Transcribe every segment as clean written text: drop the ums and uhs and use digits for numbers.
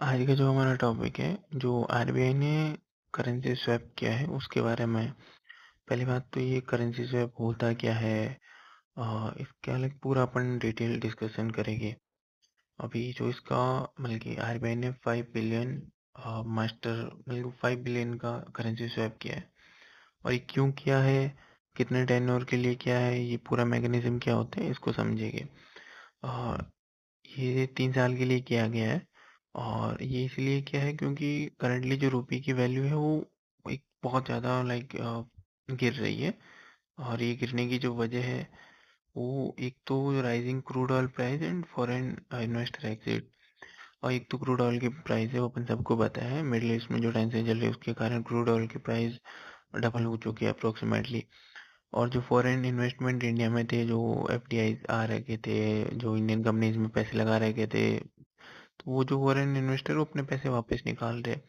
आज का जो हमारा टॉपिक है, जो आरबीआई ने करेंसी स्वैप किया है उसके बारे में। पहली बात तो ये करेंसी स्वैप होता क्या है, इसका लाइक पूरा अपन डिटेल डिस्कशन करेंगे। अभी जो इसका मतलब कि आरबीआई ने 5 बिलियन मास्टर मतलब 5 बिलियन का करेंसी स्वैप किया है। और ये क्यों किया है, कितने टेन्योर के लिए किया है, ये पूरा मैकेनिज्म क्या होता है इसको समझेंगे। अ, ये 3 साल के लिए किया गया है। और ये इसलिए किया है क्योंकि करंटली जो रुपये की वैल्यू है वो एक बहुत ज़्यादा लाइक गिर रही है। और ये गिरने की जो वजह है वो एक तो rising crude oil price and foreign investor exit. और एक तो क्रूड ऑयल की प्राइस है, वो अपन सबको पता है, मिडिल ईस्ट में जो टेंशन चल रही है उसके कारण क्रूड ऑयल की प्राइस डबल हो चुकी है अप्रोक्सीमेटली। और जो फॉरेन इन्वेस्टमेंट इंडिया में थे, जो एफडीआई आ रखे थे, जो इंडियन कंपनीज में पैसे लगा रखे थे, तो वो जो फॉरेन इन्वेस्टर वो अपने पैसे वापस निकाल रहे हैं।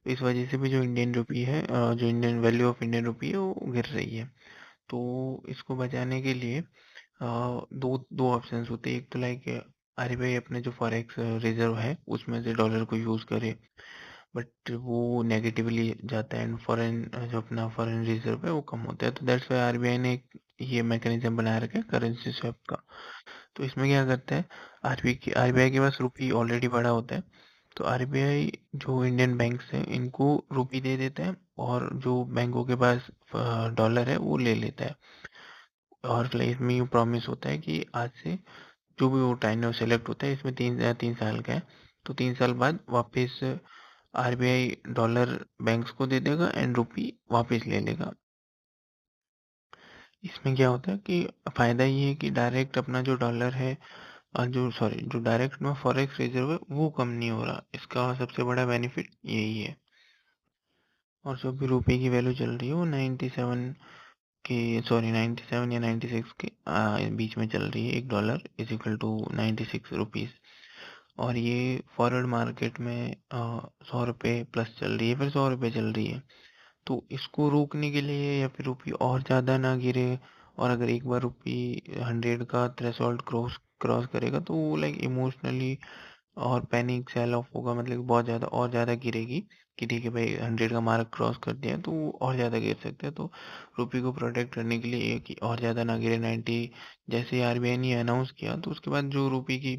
तो इस वजह से भी जो इंडियन रुपी है, जो Indian value of Indian rupee है वो गिर रही है। तो इसको बचाने के लिए दो दो ऑप्शंस होते हैं। एक तो लाइक आरबीआई अपने जो फॉरेक्स रिजर्व है उसमें से डॉलर को यूज़ करे, बट वो नेगेटिवली जाता है एंड फॉरेन जो अपना फॉरेन रिजर्व है वो कम होता है। तो दैट्स वाई आरबीआई ने ये मैकेनिज्म बना रखा है करेंसी स्वैप का। तो इसमें क्या करता है, आरबीआई के पास रुपी ऑलरेडी पड़ा होता है। तो आरबीआई जो इंडियन बैंक्स हैं इनको रुपी दे देता है, और जो बैंकों के पास डॉलर है वो ले लेता है। और इसमें यूँ प्रॉमिस होता है कि आज से जो भी वो टाइम सेलेक्ट होता है, इसमें 3 साल का है, तो 3 साल बाद वापस आरबीआई डॉलर बैंक्स को दे देगा एंड रुपी वापस ले लेगा। इसमें क्या होता है कि फ़ायदा ये है कि डायरेक्ट अपना जो डॉलर है, जो डायरेक्ट में फॉरेक्स रिजर्व है वो कम नहीं हो रहा। इसका सबसे बड़ा बेनिफिट यही है। और जो भी रुपए की वैल्यू चल रही है वो 97 के, सॉरी 97 या 96 के बीच में चल रही है। $1 इज इक्वल टू 96 रुपीज़। और ये फॉरवर्ड मार्केट में 100 रुपये प्लस चल रही है, फिर 100 रुपये चल रही है। तो इसको रोकने के लिए या फिर रुपये और ज़्यादा ना गिरे, और अगर एक बार रुपये 100 का थ्रेशोल्ड क्रॉस क्रॉस करेगा तो वो लाइक इमोशनली और पैनिक सेल ऑफ होगा, मतलब कि बहुत ज़्यादा और ज़्यादा गिरेगी कि ठीक है भाई 100 का मार्क क्रॉस कर दिया तो वो और ज़्यादा गिर सकता है। तो रुपये को प्रोटेक्ट करने के लिए कि और ज़्यादा ना गिरे 90, जैसे आरबीआई ने अनाउंस किया तो उसके बाद जो रुपये की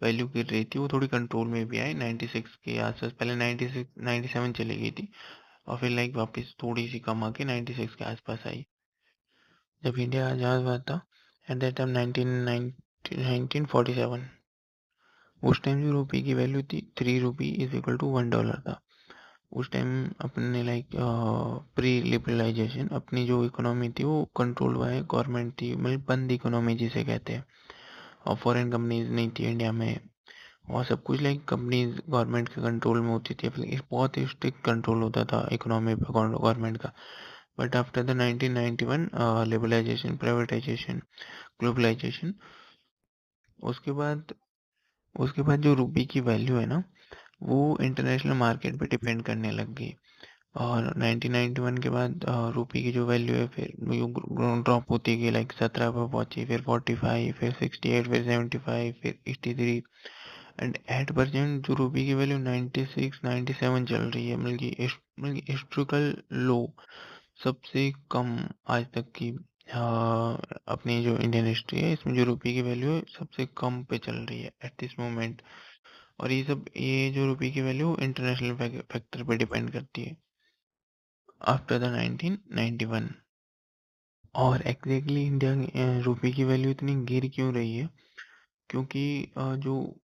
वैल्यू गिर रही थी वो थोड़ी कंट्रोल में भी आई 96 के आसपास। पहले 96 97 चली गई थी, और फिर लाइक वापस थोड़ी सी कम आके 96 के आसपास आई। जब इंडिया आज़ाद हुआ था एट दैट टाइम 1947, उस टाइम जो रुपये की वैल्यू थी 3 रुपी इज इक्वल टू $1 था। उस टाइम अपने लाइक प्री लिबरलाइजेशन अपनी जो इकोनॉमी थी वो कंट्रोल बाय गवर्नमेंट थी, मतलब बंद इकोनॉमी जिसे कहते हैं। और फॉरेन कंपनीज नहीं थी इंडिया में, और सब कुछ लाइक कंपनीज गवर्नमेंट के कंट्रोल में होती थी। मतलब बहुत ही स्ट्रिक्ट कंट्रोल होता था इकोनॉमी पे गवर्नमेंट का। But after the 1991 liberalisation, privatisation, globalisation, उसके बाद उसके बाद जो रुपये की वैल्यू है ना वो इंटरनेशनल मार्केट पे डिपेंड करने लग गई। और 1991 के बाद रुपये की जो वैल्यू है फिर ड्रॉप होती गई, लाइक 17 पर पहुंची, फिर 45, फिर 68, फिर 75, फिर 83। एंड एट परसेंट जो रुपये की वैल्यू 96 97 चल रही है, मतलब कि हिस्ट्रिकल लो, सबसे कम आज तक की अपनी जो इंडियन हिस्ट्री है इसमें जो रुपये की वैल्यू है सबसे कम पे चल रही है एट दिस मोमेंट। और ये जो रुपये की वैल्यू इंटरनेशनल फैक्टर पे डिपेंड करती है आफ्टर द 1991। और एग्जैक्टली इंडिया रुपये की वैल्यू इतनी गिर क्यों रही है, क्योंकि जो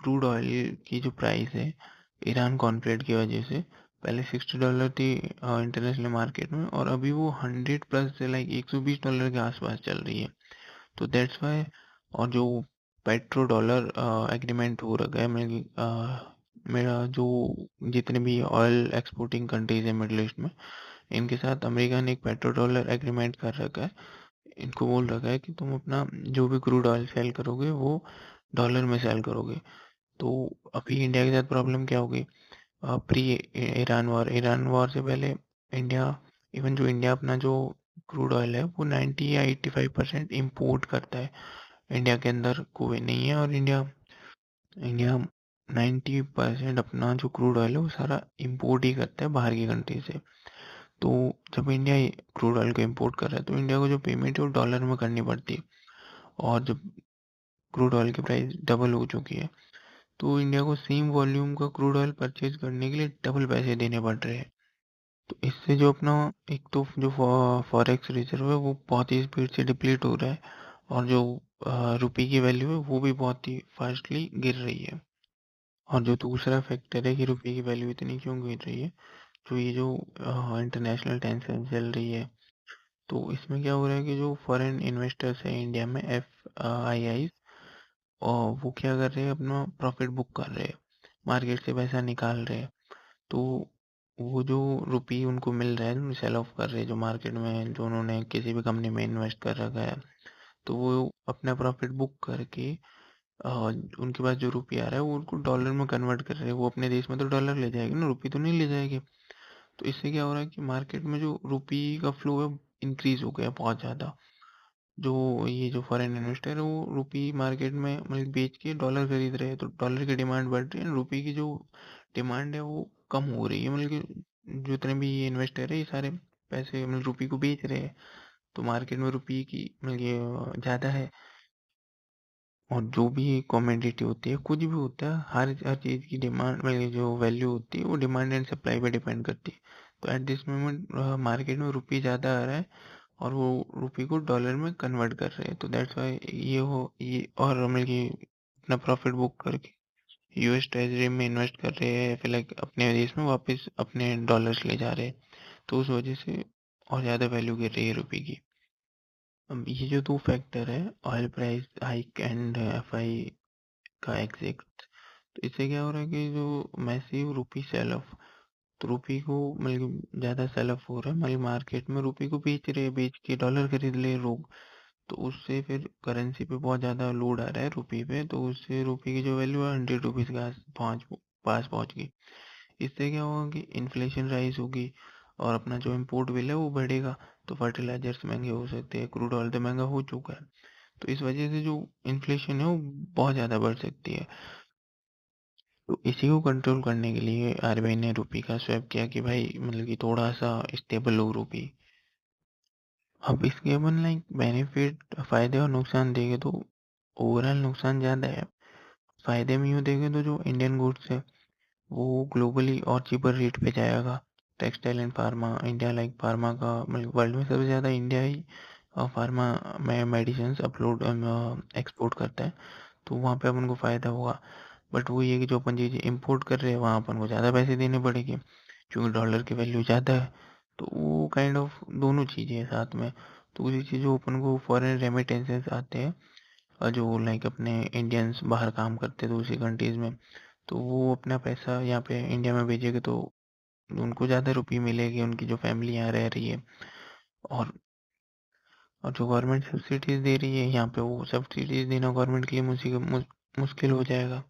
क्रूड ऑयल की जो प्राइस है ईरान कॉन्फ्लिक्ट की वजह से पहले $60 थी इंटरनेशनल मार्केट में, और अभी वो 100 प्लस से लाइक $120 के आसपास चल रही है। तो दैट्स वाई। और जो पेट्रो डॉलर एग्रीमेंट हो रखा है, मेरा जो जितने भी ऑयल एक्सपोर्टिंग कंट्रीज है मिडल ईस्ट में, इनके साथ अमेरिका ने एक पेट्रो डॉलर एग्रीमेंट कर रखा है। इनको बोल रखा है कि तुम अपना जो भी क्रूड ऑयल सेल करोगे वो डॉलर में सेल करोगे। तो अभी इंडिया के साथ प्रॉब्लम क्या होगी, प्री ईरान वॉर से पहले इंडिया, इवन जो इंडिया अपना जो क्रूड ऑयल है वो 90 या 85% इम्पोर्ट करता है। इंडिया के अंदर कोई नहीं है, और इंडिया इंडिया 90% अपना जो क्रूड ऑयल है वो सारा इम्पोर्ट ही करता है बाहर की कंट्री से। तो जब इंडिया क्रूड ऑयल को इम्पोर्ट कर रहा है तो इंडिया को जो पेमेंट है वो डॉलर में करनी पड़ती है। और जब क्रूड ऑयल की प्राइस डबल हो चुकी है तो इंडिया को सेम वॉल्यूम का क्रूड ऑयल परचेज करने के लिए डबल पैसे देने पड़ रहे हैं। तो इससे जो अपना एक तो जो फॉरेक्स रिजर्व है वो बहुत ही स्पीड से डिप्लीट हो रहा है, और जो रुपये की वैल्यू है वो भी बहुत ही फास्टली गिर रही है। और जो दूसरा फैक्टर है कि रुपये की वैल्यू इतनी क्यों गिर रही है, जो ये जो इंटरनेशनल टेंशन चल रही है, तो इसमें क्या हो रहा है कि जो फॉरेन इन्वेस्टर्स हैं इंडिया में, FIIs, और वो क्या कर रहे हैं, अपना प्रॉफिट बुक कर रहे हैं, मार्केट से पैसा निकाल रहे हैं। तो वो जो रुपये उनको मिल रहा है, सेल ऑफ कर रहे हैं जो मार्केट में, जो उन्होंने किसी भी कंपनी में इन्वेस्ट कर रखा है, तो वो अपना प्रॉफिट बुक करके अ, उनके पास जो रुपये आ रहा है वो उनको डॉलर में कन्वर्ट कर रहे हैं। वो अपने देश में तो डॉलर ले जाएगी ना, रुपये तो नहीं ले जाएगी। तो इससे क्या हो रहा है कि मार्केट में जो रुपये का फ्लो है इंक्रीज हो गया बहुत ज़्यादा। जो ये जो फॉरेन इन्वेस्टर है वो रुपये मार्केट में मतलब बेच के डॉलर खरीद रहे हैं, तो डॉलर की डिमांड बढ़ रही है, रुपये की जो डिमांड है वो कम हो रही है। मतलब कि जितने भी ये इन्वेस्टर है ये सारे पैसे मतलब रुपये को बेच रहे हैं, तो मार्केट में रुपये की मतलब ये ज़्यादा है। और जो भी कमोडिटी होती है, कुछ भी होता है, हर चीज़ की डिमांड मतलब जो वैल्यू होती है वो डिमांड एंड सप्लाई पे डिपेंड करती है। तो एट दिस मोमेंट मार्केट में रुपये ज़्यादा आ रहा है और वो रुपये को डॉलर में कन्वर्ट कर रहे हैं, तो दैट्स वाई ये और मतलब कि अपना प्रॉफिट बुक करके US ट्रेजरी में इन्वेस्ट कर रहे हैं, फिर लाइक अपने देश में वापस अपने डॉलर्स ले जा रहे हैं। तो उस वजह से और ज़्यादा वैल्यू गिर रही है रुपये की। अब ये जो दो फैक्टर है, oil price hike and FI का एग्जिट, तो इससे क्या हो रहा है कि जो मैसिव रुपी सेल ऑफ, तो रुपये को मतलब ज़्यादा सेल ऑफ हो रहा है, मतलब मार्केट में रुपये को बेच रहे हैं, बेच के डॉलर खरीद ले लोग। तो उससे फिर करेंसी पे बहुत ज़्यादा लोड आ रहा है रुपये पे, तो उससे रुपये की जो वैल्यू है 100 रुपीज़ के पास पहुँच गई। इससे क्या होगा कि इन्फ्लेशन राइज होगी और अपना जो इम्पोर्ट बिल है वो बढ़ेगा। तो फर्टिलाइजर्स महंगे हो सकते हैं, क्रूड ऑयल तो महंगा हो चुका है, तो इस वजह से जो इन्फ्लेशन है वो बहुत ज़्यादा बढ़ सकती है। तो इसी को कंट्रोल करने के लिए RBI ने रुपये का स्वैप किया कि भाई मतलब कि थोड़ा सा स्टेबल हो रुपये। अब इसके अपन लाइक बेनिफिट, फायदे और नुकसान देखे तो ओवरऑल नुकसान ज़्यादा है। फायदे में यूँ देखें तो जो इंडियन गुड्स है वो ग्लोबली और चीपर रेट पे जाएगा। Textile and pharma, India like pharma का मतलब वर्ल्ड में सबसे ज़्यादा इंडिया ही फार्मा में मेडिसिन अपलोड एक्सपोर्ट करता है, तो वहाँ पे अपन को फ़ायदा होगा। बट वो ये कि जो अपन चीज़ें इम्पोर्ट कर रहे हैं वहाँ अपन को ज़्यादा पैसे देने पड़ेंगे, क्योंकि डॉलर की वैल्यू ज़्यादा है। तो वो काइंड ऑफ दोनों चीज़ें हैं साथ में। तो उसी चीज़ जो अपन को फॉरेन रेमिटेंसेस आते हैं, और जो लाइक अपने इंडियंस बाहर काम करते हैं दूसरी कंट्रीज़ में, तो वो अपना पैसा यहाँ पे इंडिया में भेजेंगे तो उनको ज़्यादा रुपये मिलेगी, उनकी जो फैमिली यहाँ रह रही है। और और जो गवर्नमेंट सब्सिडीज़ दे रही है यहाँ पे, वो सब्सिडीज़ देना गवर्नमेंट के लिए मुश्किल हो जाएगा।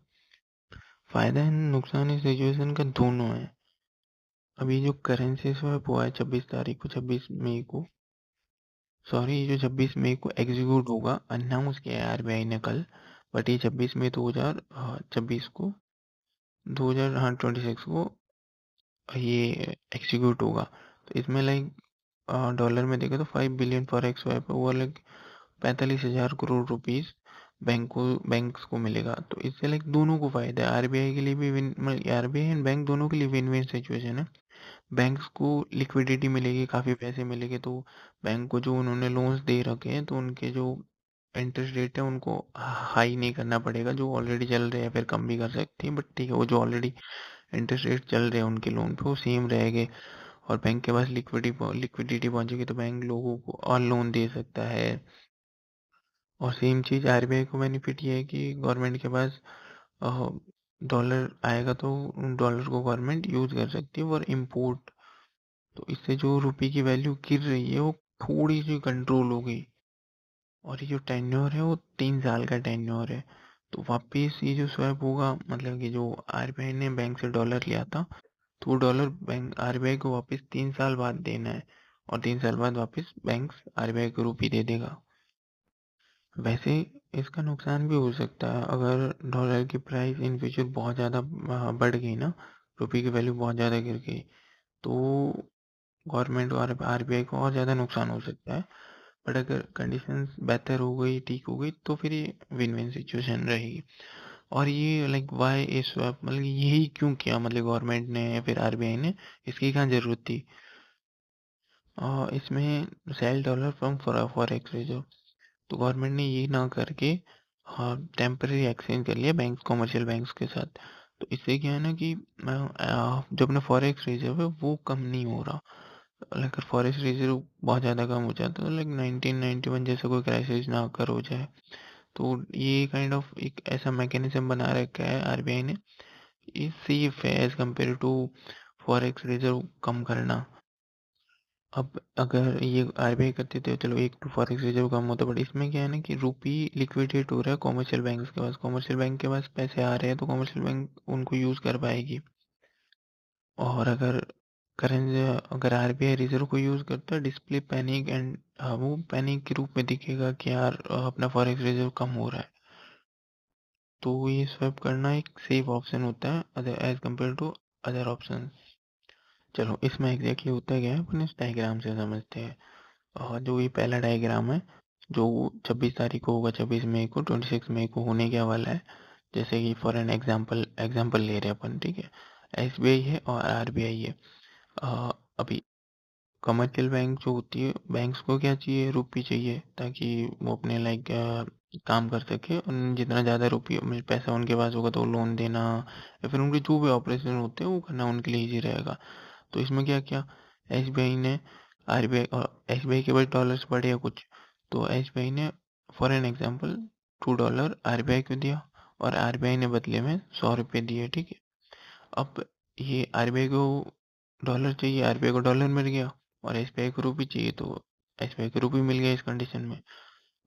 फ़ायदा एंड नुकसान इस सिचुएशन का दोनों है। अभी जो करेंसी स्वैप हुआ है 26 तारीख को, 26 मई को, सॉरी ये जो 26 मई को एग्जीक्यूट होगा, अनाउंस किया है RBI ने कल, बट ये 26 मई 2026 को, 2000 हाँ 26 को ये एग्जीक्यूट होगा। तो इसमें लाइक डॉलर में देखें तो 5 बिलियन फॉरेक्स स्वैप है, वो लाइक 45,000 करोड़ रुपीस बैंक्स को मिलेगा। तो इससे लाइक दोनों को फायदा है, RBI के लिए भी विन, मतलब RBI एंड बैंक दोनों के लिए विन विन सिचुएशन है। बैंक्स को लिक्विडिटी मिलेगी, काफ़ी पैसे मिलेंगे, तो बैंक को जो उन्होंने लोन्स दे रखे हैं तो उनके जो इंटरेस्ट रेट है उनको हाई नहीं करना पड़ेगा, जो ऑलरेडी चल रहे हैं फिर कम भी कर सकती हैं, बट ठीक है वो जो ऑलरेडी इंटरेस्ट रेट चल रहे हैं उनके लोन पे वो सेम रहेंगे। और बैंक के पास लिक्विडिटी पहुंचेगी तो बैंक लोगों को और लोन दे सकता है। और सेम चीज़ RBI को बेनिफिट ये है कि गवर्नमेंट के पास डॉलर आएगा तो उन डॉलर को गवर्नमेंट यूज़ कर सकती है फॉर इम्पोर्ट। तो इससे जो रुपये की वैल्यू गिर रही है वो थोड़ी सी कंट्रोल हो गई। और ये जो टेन्योर है वो 3 साल का टेन्योर है। तो वापिस ये जो स्वैप होगा, मतलब कि जो RBI ने बैंक से डॉलर लिया था, तो वो डॉलर बैंक RBI को वापस 3 साल बाद देना है, और 3 साल बाद वापस बैंक RBI को रुपये दे देगा। वैसे इसका नुकसान भी हो सकता है अगर डॉलर की प्राइस इन फ्यूचर बहुत ज़्यादा बढ़ गई ना, रुपये की वैल्यू बहुत ज़्यादा गिर गई, तो गवर्नमेंट और आरबीआई को और ज़्यादा नुकसान हो सकता है। बट अगर कंडीशंस बेहतर हो गई, ठीक हो गई, तो फिर ये विन विन सिचुएशन रहेगी। और ये लाइक वाई ए स्वैप, मतलब यही क्यों किया, मतलब गवर्नमेंट ने या फिर आरबीआई ने, इसकी क्या ज़रूरत थी? इसमें sell dollar from forex reserve, तो गवर्नमेंट ने ये ना करके हाँ टेम्पररी एक्सचेंज कर लिया बैंक, कॉमर्शियल बैंक्स के साथ। तो इससे क्या है ना कि जो अपना फॉरेक्स रिजर्व है वो कम नहीं हो रहा। अगर फॉरेस्ट रिजर्व बहुत ज़्यादा कम हो जाता है तो लाइक 1991 जैसा कोई क्राइसिस ना कर हो जाए, तो ये काइंड ऑफ एक ऐसा मैकेनिज्म बना रखा है आरबीआई ने, ये सेफ है as compare to forex reserve कम करना। अब अगर ये आरबीआई करती तो चलो एक तो फॉरेक्स रिजर्व कम होता, बट इसमें क्या है ना कि रुपी लिक्विडेट हो रहा है कॉमर्शियल बैंक के पास, कॉमर्शियल बैंक के पास पैसे आ रहे हैं तो कॉमर्शियल बैंक उनको यूज़ कर पाएगी। और अगर करेंसी, अगर आरबीआई रिजर्व को यूज़ करता है, डिस्प्ले पैनिक एंड वो पैनिक के रूप में दिखेगा कि यार अपना फॉरेक्स रिजर्व कम हो रहा है। तो ये स्वैप करना एक सेफ ऑप्शन होता है other as compare to other option. चलो इसमें एग्जैक्टली होता क्या है अपन इस डायग्राम से समझते हैं। और जो ये पहला डायग्राम है जो 26 तारीख को होगा, 26 मई को, 26 मई को होने क्या वाला है, जैसे कि फॉर एन एग्जाम्पल ले रहे हैं अपन, ठीक है। एसबीआई है और आरबीआई है। अभी कमर्शियल बैंक जो होती है, बैंक्स को क्या चाहिए, रुपये चाहिए ताकि वो अपने लाइक काम कर सके, और जितना ज़्यादा रुपये में पैसा उनके पास होगा तो लोन देना या फिर उनके जो भी ऑपरेशन होते हैं वो करना उनके लिए ईजी रहेगा। तो इसमें क्या किया एसबीआई ने, आरबीआई, और एसबीआई के पास डॉलर्स पड़े या कुछ, तो एसबीआई ने फॉर एन एग्जांपल $2 आरबीआई को दिया, और आरबीआई ने बदले में 100 रुपये दिए, ठीक है। अब ये आरबीआई को डॉलर चाहिए, आरबीआई को डॉलर मिल गया, और एसबीआई को रुपये चाहिए तो एसबीआई को रुपये मिल गया इस कंडीशन में।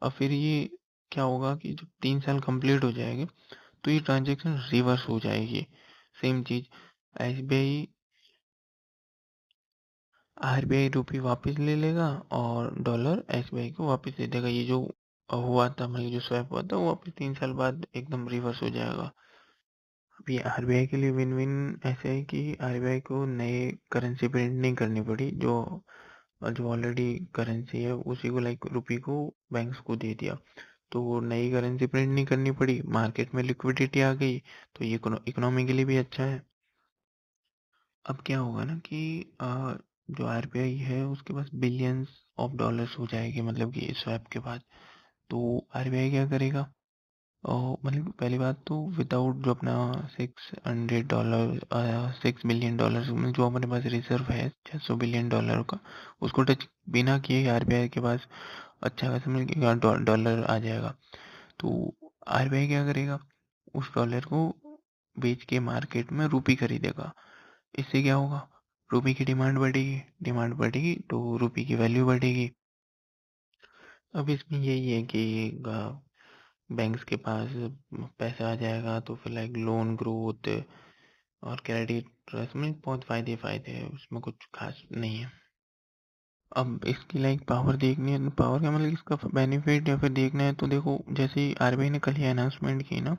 अब फिर ये क्या होगा कि जब 3 साल कंप्लीट हो जाएंगे तो ये ट्रांजेक्शन रिवर्स हो जाएगी। सेम चीज़, एसबीआई आरबीआई रुपये वापस ले लेगा और डॉलर एसबीआई को वापस दे देगा। ये जो हुआ था, मतलब जो स्वैप हुआ था वो वापस 3 साल बाद एकदम रिवर्स हो जाएगा। अभी आरबीआई के लिए विन विन ऐसे है कि आरबीआई को नए करेंसी प्रिंट नहीं करनी पड़ी, जो जो ऑलरेडी करेंसी है उसी को लाइक रुपये को बैंक्स को दे दिया, तो वो नई करेंसी प्रिंट नहीं करनी पड़ी, मार्केट में लिक्विडिटी आ गई, तो ये इकोनॉमी के लिए भी अच्छा है। अब क्या होगा ना कि जो आरबीआई है उसके पास बिलियंस ऑफ डॉलर्स हो जाएगी, मतलब कि स्वैप के बाद। तो आरबीआई क्या करेगा, मतलब पहली बात तो विदाउट जो अपना $600, $6 बिलियन, मतलब जो हमारे पास रिजर्व है $600 बिलियन का, उसको टच बिना किए आरबीआई के पास अच्छा खासा मिल डॉलर आ जाएगा। तो आरबीआई क्या करेगा, उस डॉलर को बेच के मार्केट में रुपये खरीदेगा। इससे क्या होगा, रुपये की डिमांड बढ़ेगी तो रुपये की वैल्यू बढ़ेगी। अब इसमें यही है कि बैंक्स के पास पैसा आ जाएगा तो फिर लाइक लोन ग्रोथ और क्रेडिट ट्रस्ट में बहुत फ़ायदे हैं, उसमें कुछ खास नहीं है। अब इसकी लाइक पावर देखनी है, पावर का मतलब इसका बेनिफिट या फिर देखना है तो देखो, जैसे ही आरबीआई ने कल ही अनाउंसमेंट की ना,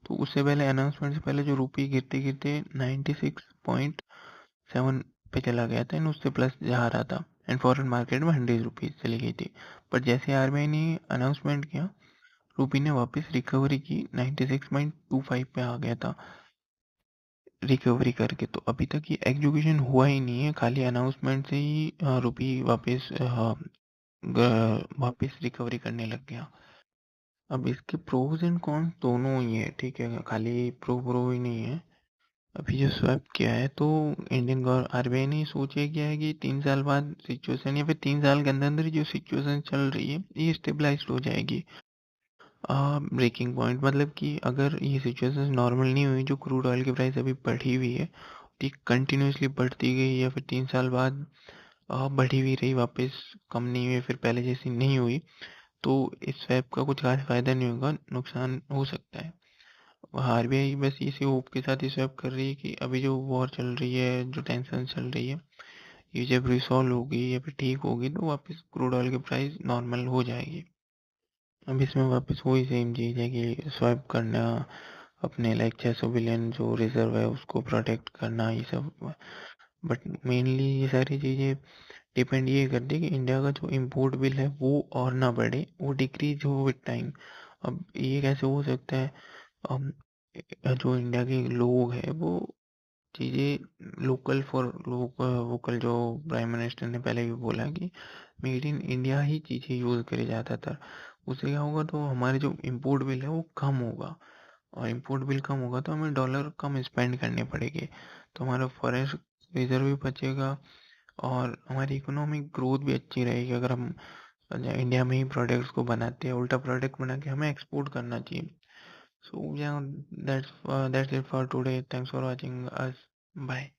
तो उससे पहले अनाउंसमेंट से पहले जो रुपये गिरते गिरते 96.7 पे चला गया था एंड उससे प्लस जा रहा था, एंड फॉरेन मार्केट में 100 रुपीज़ चली गई थी। बट जैसे आरबीआई ने अनाउंसमेंट किया, रुपये ने वापस रिकवरी की, 96.25 पे आ गया था रिकवरी करके। तो अभी तक ये एग्जीक्यूशन हुआ ही नहीं है, खाली अनाउंसमेंट से ही रुपये वापस रिकवरी करने लग गया। अब इसके प्रोज एंड कॉन्स दोनों ही है, ठीक है, खाली प्रो ही नहीं है। अभी जो स्वैप किया है तो इंडियन आरबीआई ने सोचे क्या है कि 3 साल बाद सिचुएशन या फिर 3 साल के अंदर अंदर जो सिचुएशन चल रही है ये स्टेबलाइज हो जाएगी। ब्रेकिंग पॉइंट मतलब कि अगर ये सिचुएशन नॉर्मल नहीं हुई, जो क्रूड ऑयल की प्राइस अभी बढ़ी हुई है, ठीक कंटिन्यूसली बढ़ती गई या फिर 3 साल बाद बढ़ी हुई रही वापस, कम नहीं हुई, फिर पहले जैसी नहीं हुई, तो इस स्वैप का कुछ खास फायदा नहीं होगा, नुकसान हो सकता है। आरबीआई बस इसी होप के साथ ही स्वैप कर रही है कि अभी जो वॉर चल रही है, जो टेंशन चल रही है, ये जब रिसॉल्व होगी या फिर ठीक होगी तो वापस क्रूड ऑयल की प्राइस नॉर्मल हो जाएगी। अब इसमें वापस वही सेम चीज़ है कि स्वाइप करना, अपने लाइक 600 बिलियन जो रिजर्व है उसको प्रोटेक्ट करना, ये सब। बट मेनली ये सारी चीज़ें डिपेंड ये करती है कि इंडिया का जो इम्पोर्ट बिल है वो और ना बढ़े, वो डिक्रीज हो विद टाइम। अब ये कैसे हो सकता है? हम जो इंडिया के लोग हैं वो चीज़ें लोकल फॉर लोग वोकल, जो प्राइम मिनिस्टर ने पहले भी बोला कि मेड इन इंडिया ही चीज़ें यूज़ करे ज़्यादातर। उससे क्या होगा, तो हमारे जो इम्पोर्ट बिल है वो कम होगा, और इम्पोर्ट बिल कम होगा तो हमें डॉलर कम स्पेंड करने पड़ेंगे, तो हमारा फॉरेन रिजर्व भी बचेगा और हमारी इकोनॉमिक ग्रोथ भी अच्छी रहेगी। अगर हम इंडिया में ही प्रोडक्ट्स को बनाते हैं, उल्टा प्रोडक्ट बना के हमें एक्सपोर्ट करना चाहिए। सो या that's it for today, thanks for watching us, bye.